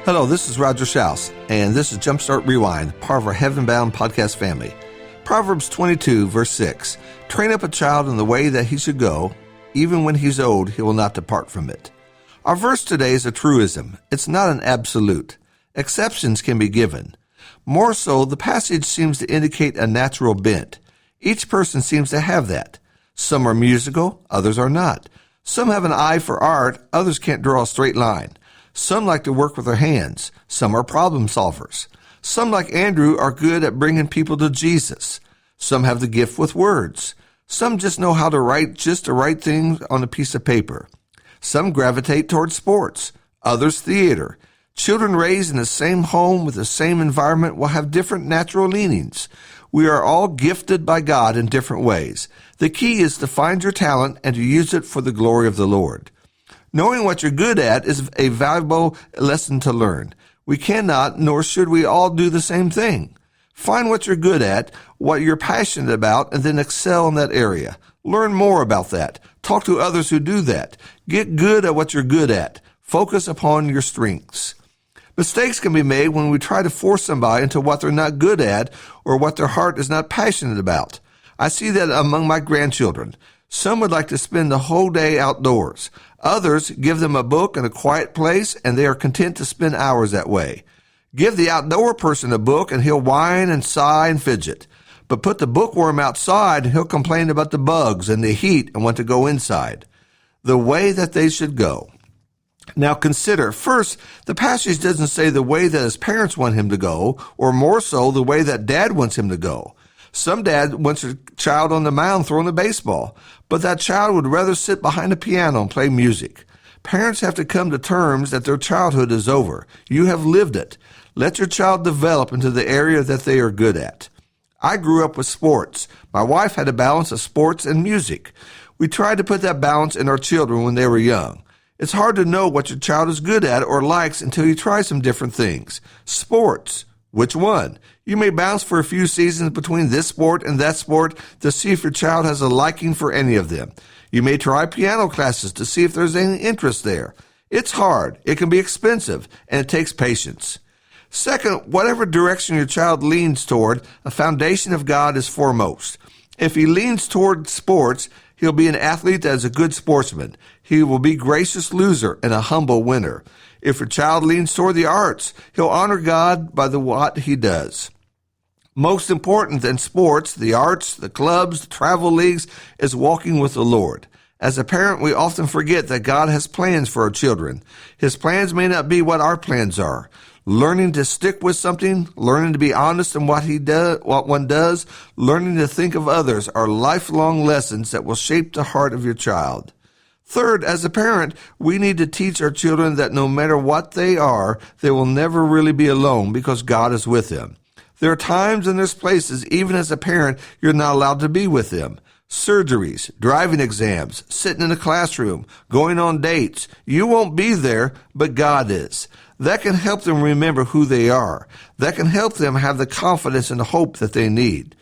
Hello, this is Roger Shouse, and this is Jumpstart Rewind, part of our Heaven Bound podcast family. Proverbs 22, verse 6, train up a child in the way that he should go. Even when he's old, he will not depart from it. Our verse today is a truism. It's not an absolute. Exceptions can be given. More so, the passage seems to indicate a natural bent. Each person seems to have that. Some are musical, others are not. Some have an eye for art, others can't draw a straight line. Some like to work with their hands. Some are problem solvers. Some, like Andrew, are good at bringing people to Jesus. Some have the gift with words. Some just know how to write just the right thing on a piece of paper. Some gravitate towards sports. Others theater. Children raised in the same home with the same environment will have different natural leanings. We are all gifted by God in different ways. The key is to find your talent and to use it for the glory of the Lord. Knowing what you're good at is a valuable lesson to learn. We cannot, nor should we all do the same thing. Find what you're good at, what you're passionate about, and then excel in that area. Learn more about that. Talk to others who do that. Get good at what you're good at. Focus upon your strengths. Mistakes can be made when we try to force somebody into what they're not good at or what their heart is not passionate about. I see that among my grandchildren. Some would like to spend the whole day outdoors. Others give them a book and a quiet place, and they are content to spend hours that way. Give the outdoor person a book, and he'll whine and sigh and fidget. But put the bookworm outside, and he'll complain about the bugs and the heat and want to go inside. The way that they should go. Now consider, first, the passage doesn't say the way that his parents want him to go, or more so, the way that dad wants him to go. Some dad wants a child on the mound throwing a baseball, but that child would rather sit behind a piano and play music. Parents have to come to terms that their childhood is over. You have lived it. Let your child develop into the area that they are good at. I grew up with sports. My wife had a balance of sports and music. We tried to put that balance in our children when they were young. It's hard to know what your child is good at or likes until you try some different things. Sports. Which one? You may bounce for a few seasons between this sport and that sport to see if your child has a liking for any of them. You may try piano classes to see if there's any interest there. It's hard, it can be expensive, and it takes patience. Second, whatever direction your child leans toward, a foundation of God is foremost. If he leans toward sports, he'll be an athlete that is a good sportsman. He will be a gracious loser and a humble winner. If your child leans toward the arts, he'll honor God by what he does. Most important than sports, the arts, the clubs, the travel leagues, is walking with the Lord. As a parent, we often forget that God has plans for our children. His plans may not be what our plans are. Learning to stick with something, learning to be honest in what one does, learning to think of others are lifelong lessons that will shape the heart of your child. Third, as a parent, we need to teach our children that no matter what they are, they will never really be alone because God is with them. There are times and there's places, even as a parent, you're not allowed to be with them. Surgeries, driving exams, sitting in a classroom, going on dates. You won't be there, but God is. That can help them remember who they are. That can help them have the confidence and the hope that they need.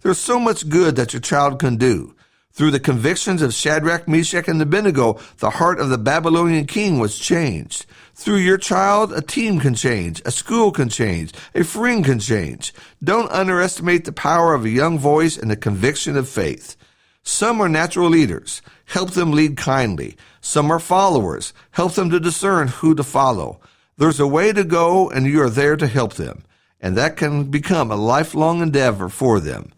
There's so much good that your child can do. Through the convictions of Shadrach, Meshach, and Abednego, the heart of the Babylonian king was changed. Through your child, a team can change, a school can change, a friend can change. Don't underestimate the power of a young voice and the conviction of faith. Some are natural leaders. Help them lead kindly. Some are followers. Help them to discern who to follow. There's a way to go, and you are there to help them. And that can become a lifelong endeavor for them.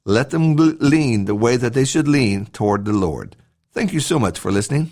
Let them lean the way that they should lean toward the Lord. Thank you so much for listening.